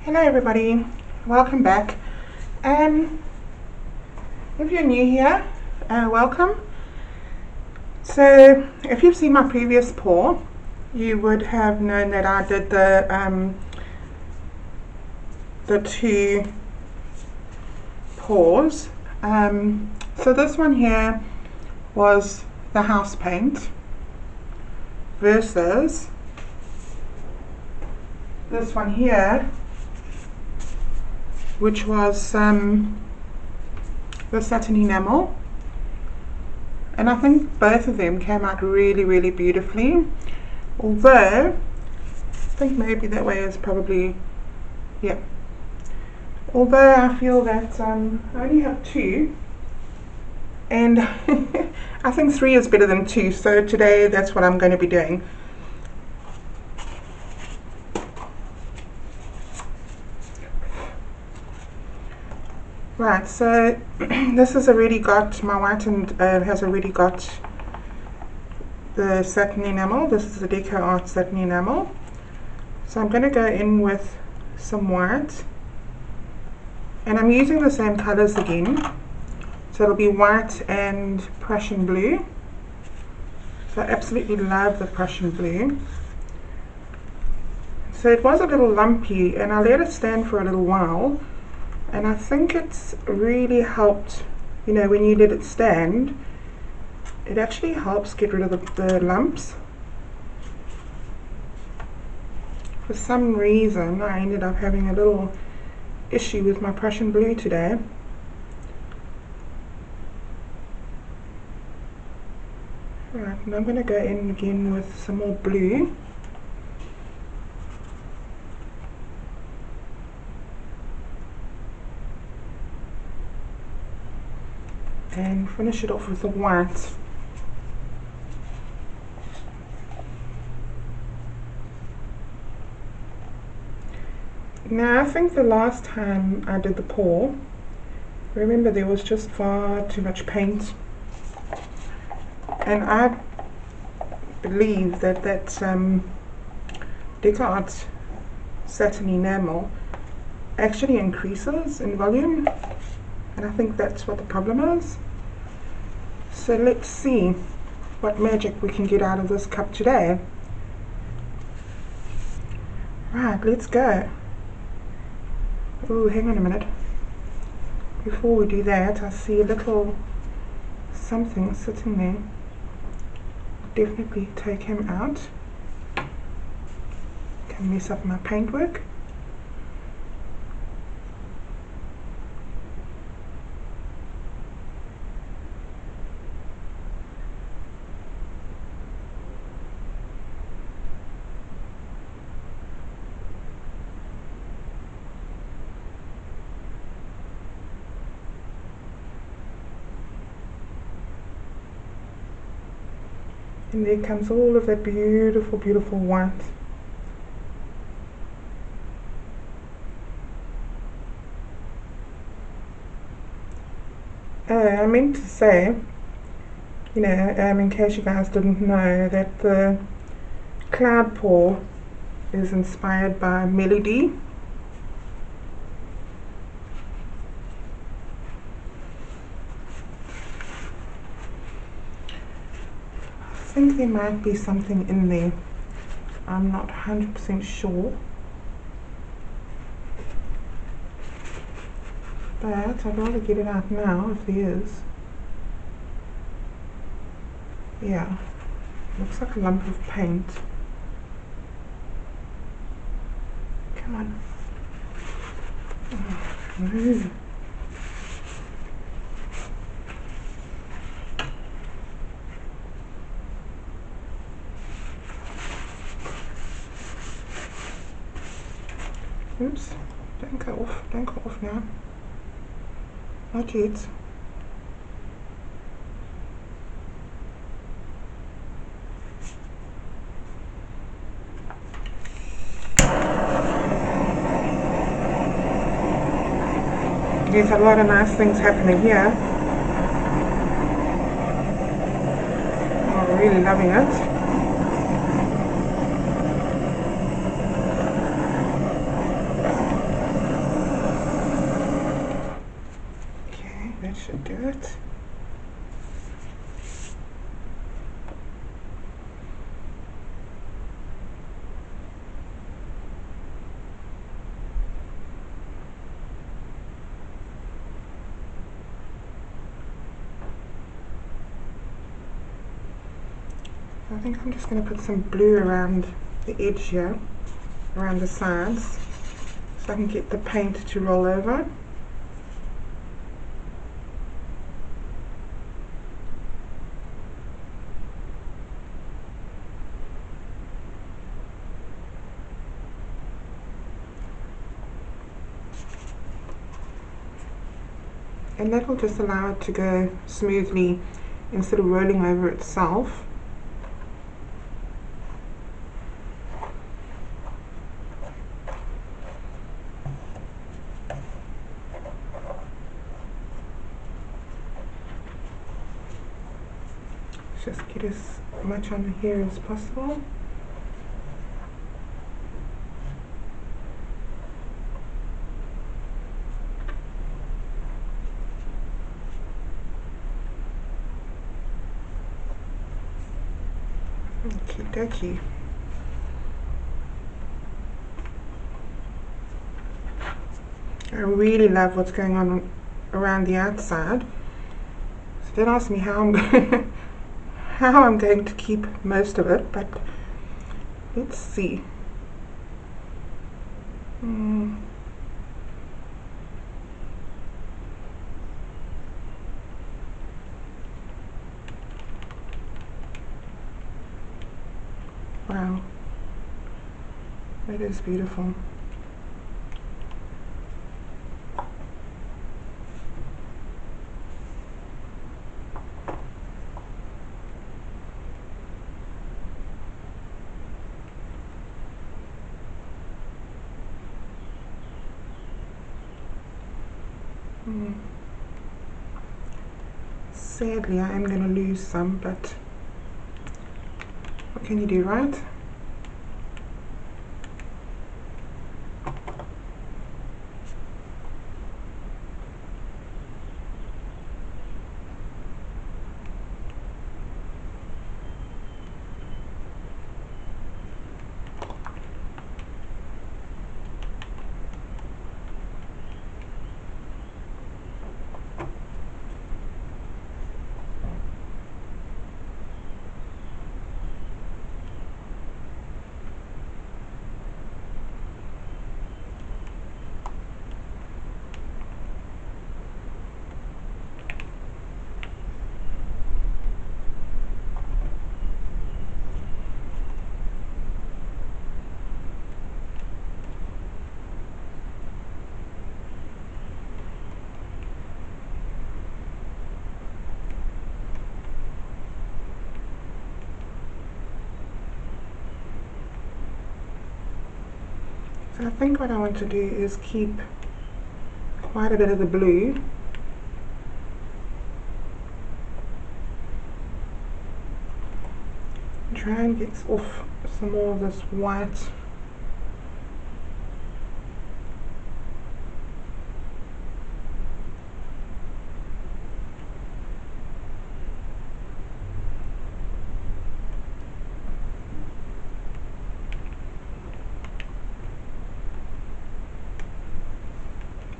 Hello everybody, welcome back. If you're new here, welcome. So if you've seen my previous pour, you would have known that I did the two pours. So this one here was the house paint versus this one here, which was the Satin Enamel, and I think both of them came out really beautifully, although I think maybe that way is probably, yeah, although I feel that I only have two, and I think 3 is better than 2, so today that's what I'm going to be doing. Right, so this has already got, my white and has already got the Satin Enamel. This is the DecoArt Satin Enamel. So I'm going to go in with some white, and I'm using the same colors again. So it'll be white and Prussian blue. So I absolutely love the Prussian blue. So it was a little lumpy, and I let it stand for a little while. And I think it's really helped, you know, when you let it stand, it actually helps get rid of the lumps. For some reason, I ended up having a little issue with my Prussian blue today. Right, and I'm going to go in again with some more blue. And finish it off with the white. Now I think the last time I did the pour, remember there was just far too much paint, and I believe that DecoArt Satin Enamel actually increases in volume, and I think that's what the problem is. So let's see what magic we can get out of this cup today. Right, let's go. Oh, hang on a minute. Before we do that, I see a little something sitting there. Definitely take him out. Can mess up my paintwork. And there comes all of that beautiful white. I meant to say, you know, in case you guys didn't know, that the cloud pour is inspired by Melly D. I think there might be something in there. I'm not 100% sure, but I'd rather get it out now if there is. Yeah, looks like a lump of paint. Come on. Oh, move. Oops, don't go off now. Not yet. There's a lot of nice things happening here. I'm really loving it. should do it. I think I'm just going to put some blue around the edge here, around the sides, so I can get the paint to roll over. And that will just allow it to go smoothly instead of rolling over itself. Just get as much under here as possible. Okie dokie. I really love what's going on around the outside. So don't ask me how I'm going how I'm going to keep most of it, but let's see. Wow, that is beautiful. Sadly, I am going to lose some, but what can you do, right? So I think what I want to do is keep quite a bit of the blue. Try and get off some more of this white.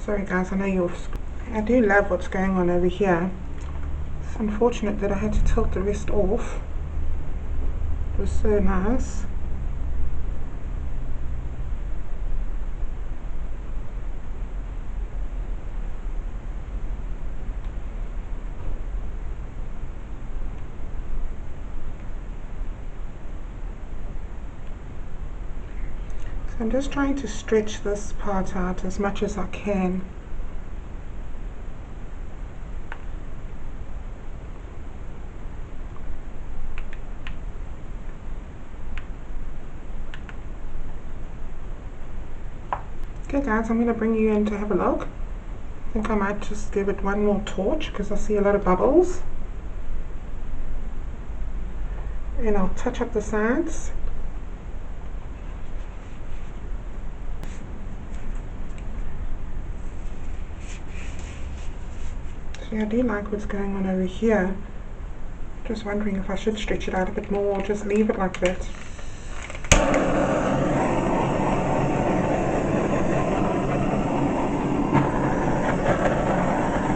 Sorry guys, I know you're... I do love what's going on over here. It's unfortunate that I had to tilt the rest off. It was so nice. I'm just trying to stretch this part out as much as I can. Okay guys, I'm going to bring you in to have a look. I think I might just give it one more torch because I see a lot of bubbles. And I'll touch up the sides. Yeah, I do like what's going on over here. Just wondering if I should stretch it out a bit more or just leave it like that.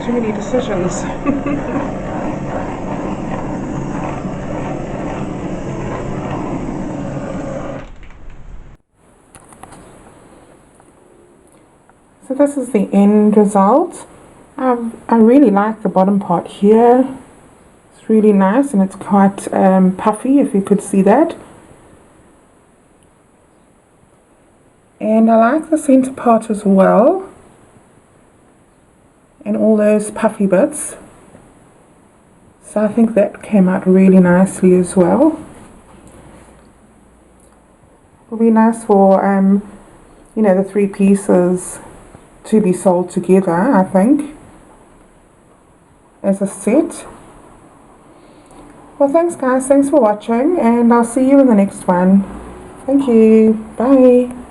Too many decisions. So this is the end result. I really like the bottom part here. It's really nice and it's quite puffy, if you could see that. And I like the center part as well. And all those puffy bits. So I think that came out really nicely as well. It'll be nice for, you know, the 3 pieces to be sold together, I think, as a set. Well, thanks guys, thanks for watching, and I'll see you in the next one. Thank you, bye.